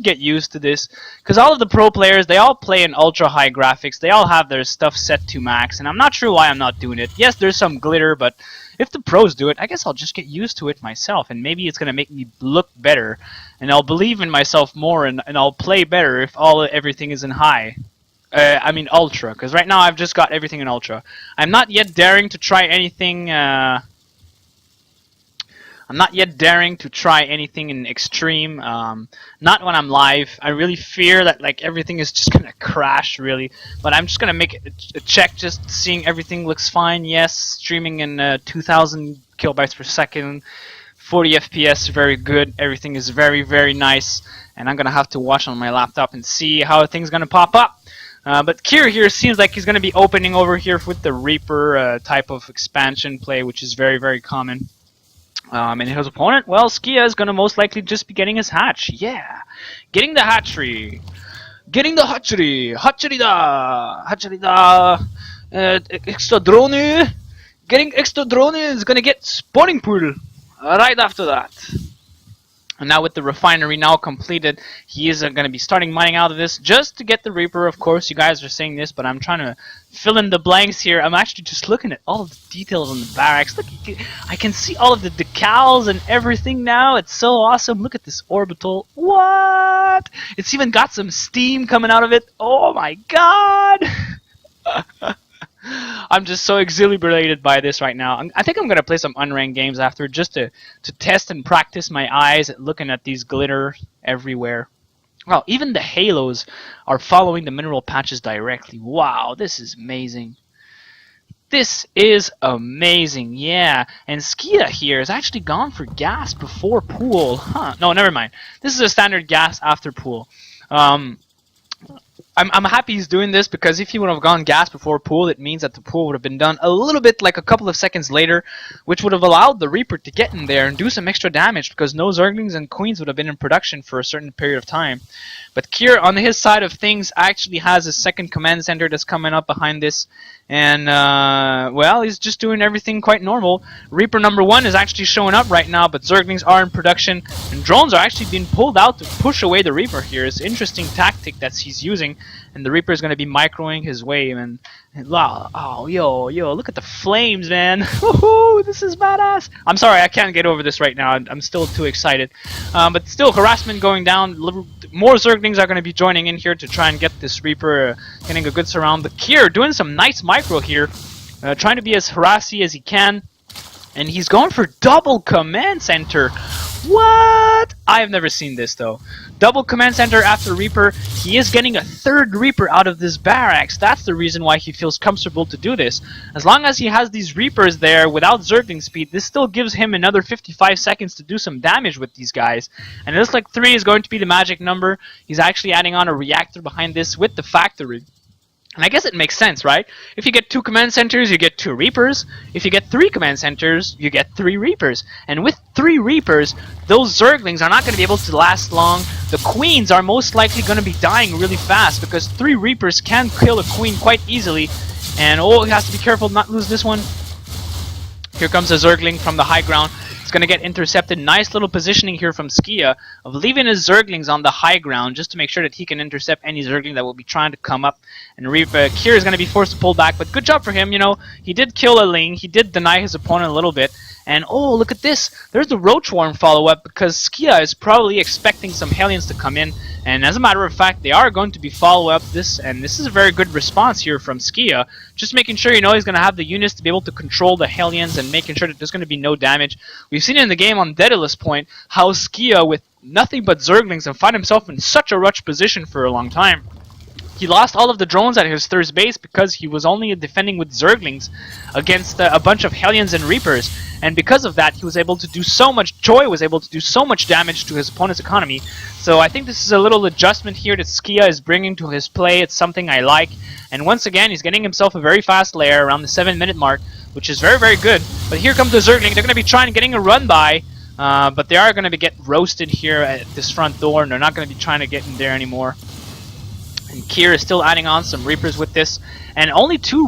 get used to this, because all of the pro players, they all play in ultra high graphics. They all have their stuff set to max, and I'm not sure why I'm not doing it. Yes, there's some glitter, but if the pros do it, I guess I'll just get used to it myself, and maybe it's gonna make me look better, and I'll believe in myself more, and I'll play better if everything is in high. I mean ultra, because right now I've just got everything in ultra. I'm not yet daring to try anything. I'm not yet daring to try anything in extreme. Not when I'm live. I really fear that like everything is just gonna crash, really. But I'm just gonna make a check, just seeing everything looks fine. Yes, streaming in 2,000 kilobytes per second, 40 FPS, very good. Everything is very, very nice. And I'm gonna have to watch on my laptop and see how things gonna pop up. But Kier here seems like he's going to be opening over here with the Reaper type of expansion play, which is very, very common. And his opponent, well, Skia is going to most likely just be getting his hatch. Yeah, getting the hatchery. Getting the hatchery. Hatchery da. Hatchery da. Extra drone. Getting extra drone is going to get spawning pool right after that. And now with the refinery now completed, he is going to be starting mining out of this just to get the Reaper. Of course, you guys are saying this, but I'm trying to fill in the blanks here. I'm actually just looking at all of the details on the barracks. Look, I can see all of the decals and everything now. It's so awesome. Look at this orbital. What? It's even got some steam coming out of it. Oh my god! I'm just so exhilarated by this right now. I think I'm going to play some unranked games after, just to test and practice my eyes at looking at these glitter everywhere. Well, even the halos are following the mineral patches directly. Wow, this is amazing. This is amazing, yeah. And Skia here has actually gone for gas before pool. Huh, no, never mind. This is a standard gas after pool. I'm happy he's doing this, because if he would have gone gas before pool, it means that the pool would have been done a little bit like a couple of seconds later, which would have allowed the Reaper to get in there and do some extra damage, because no Zerglings and Queens would have been in production for a certain period of time. But Kier, on his side of things, actually has a second command center that's coming up behind this, and well, he's just doing everything quite normal. Reaper number 1 is actually showing up right now, but Zerglings are in production, and drones are actually being pulled out to push away the Reaper here. It's an interesting tactic that he's using. And the Reaper is going to be microing his way, and wow, oh, yo, look at the flames, man. Woohoo, this is badass. I'm sorry, I can't get over this right now. I'm still too excited. But still, harassment going down. More Zerglings are going to be joining in here to try and get this Reaper getting a good surround. But Kier doing some nice micro here, trying to be as harassy as he can. And he's going for double command center. What? I have never seen this, though. Double command center after Reaper. He is getting a third Reaper out of this barracks. That's the reason why he feels comfortable to do this. As long as he has these Reapers there without Zergling speed, this still gives him another 55 seconds to do some damage with these guys. And it looks like 3 is going to be the magic number. He's actually adding on a reactor behind this with the factory. And I guess it makes sense, right? If you get 2 command centers, you get 2 Reapers. If you get 3 command centers, you get 3 Reapers. And with 3 Reapers, those Zerglings are not going to be able to last long. The Queens are most likely going to be dying really fast, because 3 Reapers can kill a Queen quite easily. And oh, he has to be careful not lose this one. Here comes a Zergling from the high ground. It's going to get intercepted. Nice little positioning here from Skia of leaving his Zerglings on the high ground just to make sure that he can intercept any Zergling that will be trying to come up. And Kier is going to be forced to pull back, but good job for him. You know, he did kill a Ling. He did deny his opponent a little bit. And oh, look at this. There's the Roach Worm follow-up, because Skia is probably expecting some Hellions to come in. And as a matter of fact, they are going to be follow-up this, and this is a very good response here from Skia. Just making sure, you know, he's going to have the units to be able to control the Hellions and making sure that there's going to be no damage. We've seen in the game on Daedalus Point how Skia, with nothing but Zerglings, and find himself in such a rush position for a long time. He lost all of the drones at his third base because he was only defending with Zerglings against a bunch of Hellions and Reapers. And because of that, he was able to do so much, Joy was able to do so much damage to his opponent's economy. So I think this is a little adjustment here that Skia is bringing to his play. It's something I like. And once again, he's getting himself a very fast lair around the 7-minute mark, which is very, very good. But here comes the Zergling. They're going to be getting a run by. But they are going to get roasted here at this front door, and they're not going to be trying to get in there anymore. And Kier is still adding on some Reapers with this, and only two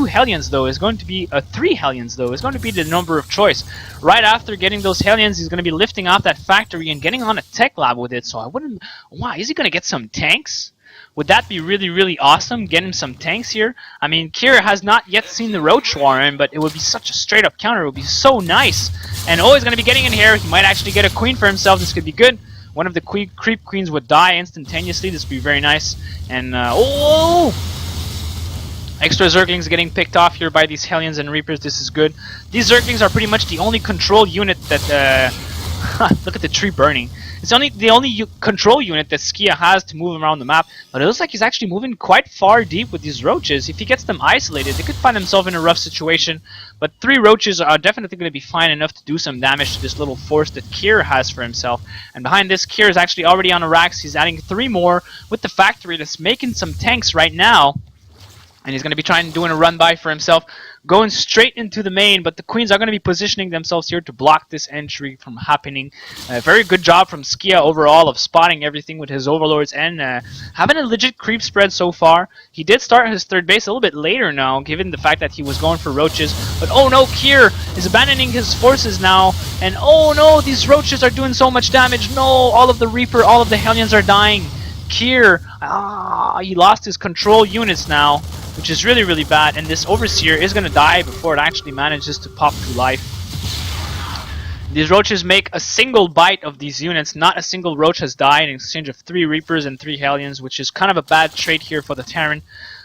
Hellions though is going to be 3 Hellions though is going to be the number of choice. Right after getting those Hellions, he's going to be lifting off that factory and getting on a tech lab with it. So I wouldn't. Wow, is he going to get some tanks? Would that be really, really awesome? Getting some tanks here. I mean, Kier has not yet seen the Roach Warren, but it would be such a straight up counter. It would be so nice. And he's going to be getting in here. He might actually get a queen for himself. This could be good. One of the creep queens would die instantaneously. This would be very nice. And, extra Zerglings getting picked off here by these Hellions and Reapers. This is good. These Zerglings are pretty much the only control unit that... look at the tree burning. It's the only control unit that Skia has to move around the map, but it looks like he's actually moving quite far deep with these roaches. If he gets them isolated, they could find themselves in a rough situation, but 3 roaches are definitely going to be fine enough to do some damage to this little force that Kier has for himself. And behind this, Kier is actually already on a Rax. He's adding 3 more with the factory that's making some tanks right now. And he's going to be doing a run by for himself, going straight into the main, but the queens are going to be positioning themselves here to block this entry from happening. Very good job from Skia overall of spotting everything with his overlords and having a legit creep spread so far. He did start his 3rd base a little bit later now, given the fact that he was going for roaches. But oh no, Kier is abandoning his forces now, and oh no, these roaches are doing so much damage. No, all of the Reaper, all of the Hellions are dying. Kier, he lost his control units now, which is really, really bad, and this Overseer is going to die before it actually manages to pop to life. These roaches make a single bite of these units. Not a single roach has died in exchange of 3 Reapers and 3 Hellions, which is kind of a bad trait here for the Terran.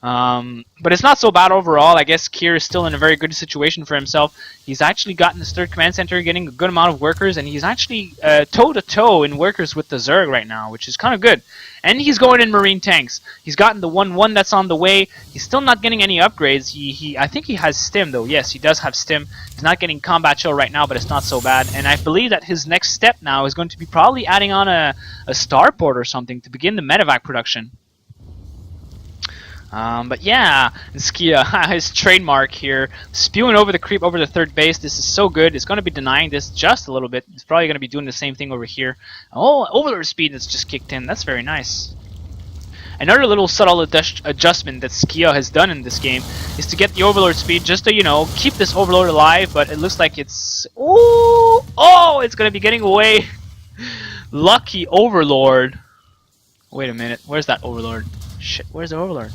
But it's not so bad overall. I guess Kier is still in a very good situation for himself. He's actually gotten his 3rd command center, getting a good amount of workers, and he's actually toe-to-toe in workers with the Zerg right now, which is kind of good. And he's going in marine tanks. He's gotten the 1-1 that's on the way. He's still not getting any upgrades. I think he has stim though. Yes, he does have stim. He's not getting combat chill right now, but it's not so bad. And I believe that his next step now is going to be probably adding on a starport or something to begin the medevac production. But yeah, Skia, his trademark here, spewing over the creep over the 3rd base. This is so good. It's going to be denying this just a little bit. It's probably going to be doing the same thing over here. Oh, overlord speed that's just kicked in. That's very nice. Another little subtle adjustment that Skia has done in this game is to get the overlord speed just to, you know, keep this overlord alive, but it looks like it's... Oh, it's going to be getting away. Lucky overlord. Wait a minute. Where's that overlord? Shit, where's the overlord?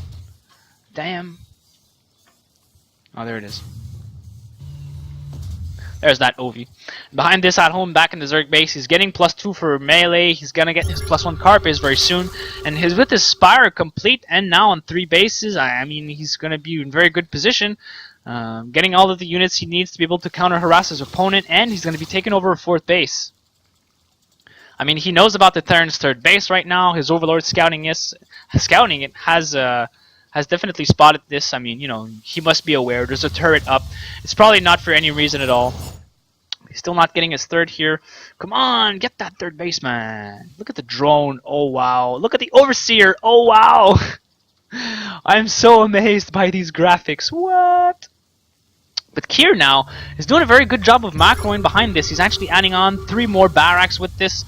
Damn. Oh, there it is. There's that Ovi. Behind this, at home, back in the Zerg base, he's getting +2 for melee. He's gonna get his +1 Carapace very soon. And with his Spire complete and now on 3 bases, I mean, he's gonna be in very good position. Getting all of the units he needs to be able to counter-harass his opponent, and he's gonna be taking over a 4th base. I mean, he knows about the Terran's 3rd base right now. His Overlord scouting it has definitely spotted this. I mean, you know, he must be aware. There's a turret up. It's probably not for any reason at all. He's still not getting his 3rd here. Come on, get that 3rd base, man. Look at the drone. Oh, wow. Look at the Overseer. Oh, wow. I'm so amazed by these graphics. What? But Kier now is doing a very good job of macroing behind this. He's actually adding on 3 more barracks with this.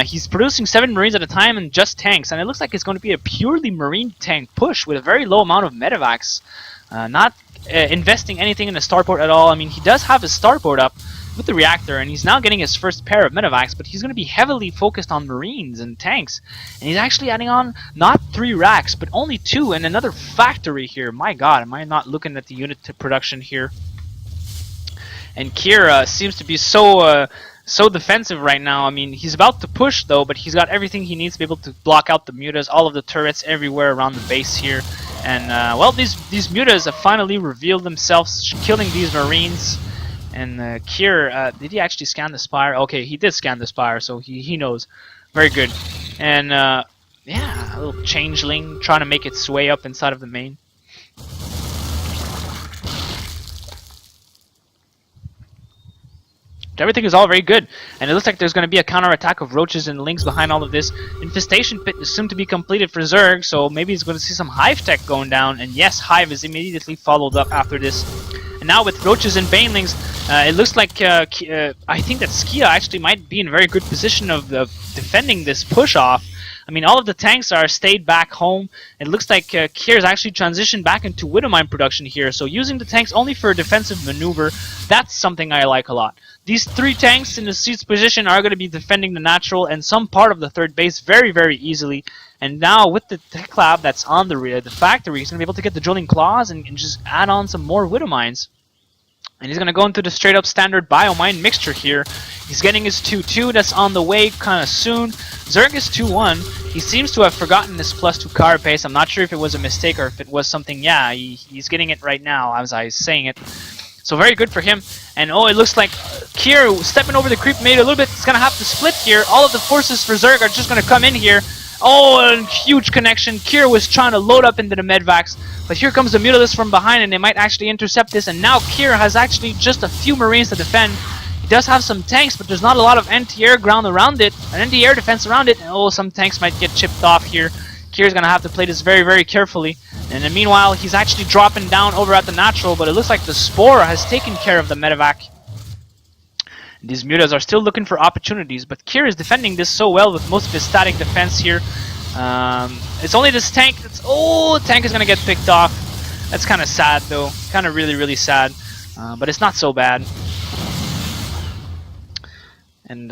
He's producing 7 Marines at a time and just tanks. And it looks like it's going to be a purely Marine tank push with a very low amount of medevacs. Not investing anything in the starport at all. I mean, he does have his starport up with the reactor, and he's now getting his first pair of medevacs, but he's going to be heavily focused on Marines and tanks. And he's actually adding on not 3 racks, but only 2 and another factory here. My god, am I not looking at the unit production here? And Kier seems to be so defensive right now. I mean, he's about to push though, but he's got everything he needs to be able to block out the mutas, all of the turrets everywhere around the base here. And well, these mutas have finally revealed themselves, killing these Marines. And Kier, did he actually scan the Spire? Okay, he did scan the Spire, so he knows. Very good. And yeah, a little changeling trying to make its way up inside of the main. Everything is all very good, and it looks like there's going to be a counterattack of roaches and lynx behind all of this. Infestation pit is soon to be completed for Zerg, so maybe he's going to see some hive tech going down, and yes, hive is immediately followed up after this. And now with roaches and banelings, it looks like I think that Skia actually might be in a very good position of defending this push off. I mean, all of the tanks are stayed back home. It looks like Kier's actually transitioned back into Widowmine production here. So using the tanks only for a defensive maneuver, that's something I like a lot. These 3 tanks in the seats position are going to be defending the natural and some part of the third base very, very easily. And now with the tech lab that's on the factory, he's going to be able to get the drilling claws and just add on some more Widow Mines. And he's going to go into the straight up standard biomine mixture here. He's getting his 2-2 that's on the way kind of soon. Zerg is 2-1. He seems to have forgotten his +2 carapace. I'm not sure if it was a mistake or if it was something. Yeah, he's getting it right now as I was saying it. So very good for him. And oh, it looks like Kier stepping over the creep made a little bit. He's going to have to split here. All of the forces for Zerg are just going to come in here. Oh, a huge connection. Kier was trying to load up into the medvacs, but here comes the Mutalisk from behind, and they might actually intercept this. And now Kier has actually just a few Marines to defend. He does have some tanks, but there's not a lot of anti-air ground around it, an anti-air defense around it. And oh, some tanks might get chipped off here. Kier's gonna have to play this very, very carefully. And then meanwhile, he's actually dropping down over at the natural, but it looks like the Spore has taken care of the medevac. These mutas are still looking for opportunities, but Kier is defending this so well with most of his static defense here. It's only this tank that's... Oh, tank is going to get picked off. That's kind of sad, though. Kind of really, really sad. But it's not so bad. And,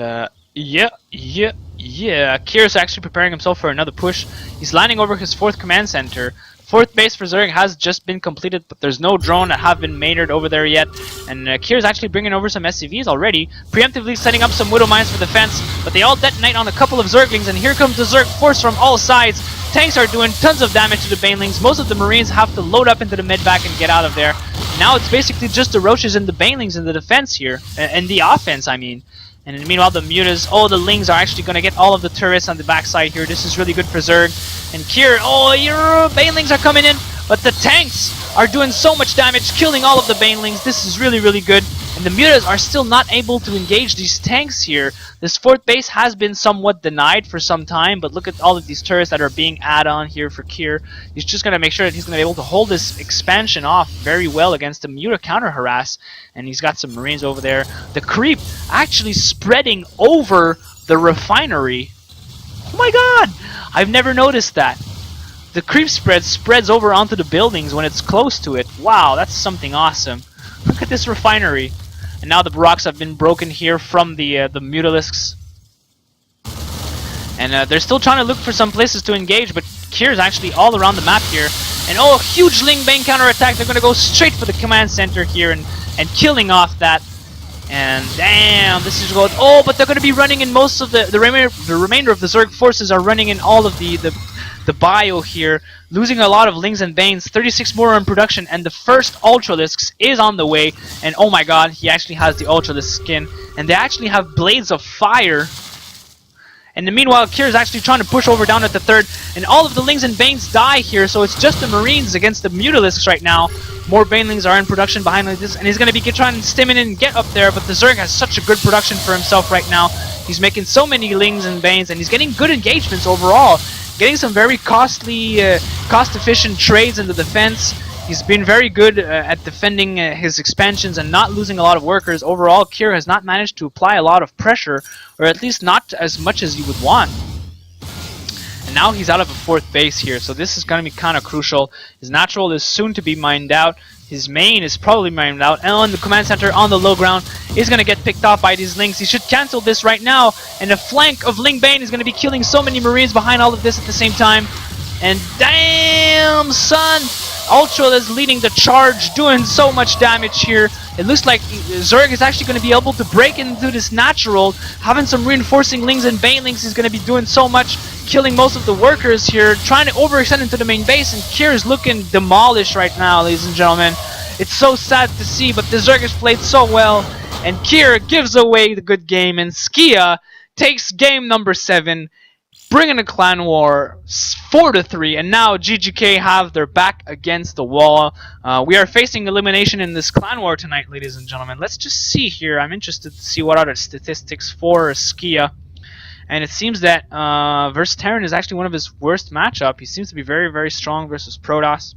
yeah. Kier is actually preparing himself for another push. He's lining over his 4th command center. 4th base for Zerg has just been completed, but there's no drone that have been mated over there yet. And Kier is actually bringing over some SCVs already, preemptively setting up some Widow Mines for defense, but they all detonate on a couple of Zerglings, and here comes the Zerg force from all sides. Tanks are doing tons of damage to the Banelings. Most of the Marines have to load up into the medvac and get out of there. Now it's basically just the Roaches and the Banelings in the defense here, and the offense, I mean. And meanwhile, the Mutas, oh, the Lings are actually going to get all of the turrets on the backside here. This is really good for Zerg. And Kier, oh, your Banelings are coming in, but the tanks are doing so much damage, killing all of the Banelings. This is really, really good. And the Mutas are still not able to engage these tanks here. This 4th base has been somewhat denied for some time, but look at all of these turrets that are being added on here for Kier. He's just going to make sure that he's going to be able to hold this expansion off very well against the Muta counter-harass. And he's got some Marines over there. The creep actually spreading over the refinery. Oh my god! I've never noticed that. The creep spreads over onto the buildings when it's close to it. Wow, that's something awesome. Look at this refinery. And now the rocks have been broken here from the Mutalisks. And they're still trying to look for some places to engage, but Kier's actually all around the map here. And oh, huge Ling Bang counterattack. They're going to go straight for the command center here and killing off that. And damn, this is going... Oh, but they're going to be running in most of the remainder of the Zerg forces are running in all of the bio here, losing a lot of Lings and Banes. 36 more in production, and the first Ultralisks is on the way. And oh my god, he actually has the Ultralisk skin, and they actually have Blades of Fire. And meanwhile, Kier is actually trying to push over down at the 3rd, and all of the Lings and Banes die here, so it's just the Marines against the Mutalisks right now. More Banelings are in production behind like this, and he's going to be trying to stim in and get up there, but the Zerg has such a good production for himself right now. He's making so many Lings and Banes, and he's getting good engagements overall. Getting some very costly, cost-efficient trades in the defense. He's been very good at defending his expansions and not losing a lot of workers. Overall, Kier has not managed to apply a lot of pressure, or at least not as much as you would want. And now he's out of a 4th base here, so this is going to be kind of crucial. His natural is soon to be mined out. His main is probably mined out, and on the command center on the low ground is going to get picked off by these Lings. He should cancel this right now, and the flank of Ling Bane is going to be killing so many Marines behind all of this at the same time. And damn, son! Ultra is leading the charge, doing so much damage here. It looks like Zerg is actually going to be able to break into this natural, having some reinforcing Lings and Banelings. He's going to be doing so much, killing most of the workers here, trying to overextend into the main base, and Kier is looking demolished right now, ladies and gentlemen. It's so sad to see, but the Zerg has played so well, and Kier gives away the good game, and Skia takes game number 7, bringing a clan war 4-3, and now GGK have their back against the wall. We are facing elimination in this clan war tonight, ladies and gentlemen. Let's just see here. I'm interested to see what are the statistics for Skia. And it seems that versus Terran is actually one of his worst matchup. He seems to be very, very strong versus Protoss.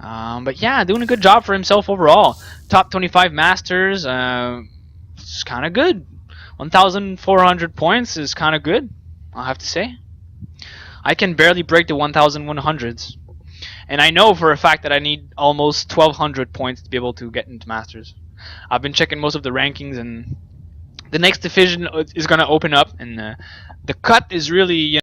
But yeah, doing a good job for himself overall. Top 25 Masters, it's kind of good. 1,400 points is kind of good. I'll have to say. I can barely break the 1100s. And I know for a fact that I need almost 1200 points to be able to get into Masters. I've been checking most of the rankings, and the next division is going to open up, and the cut is really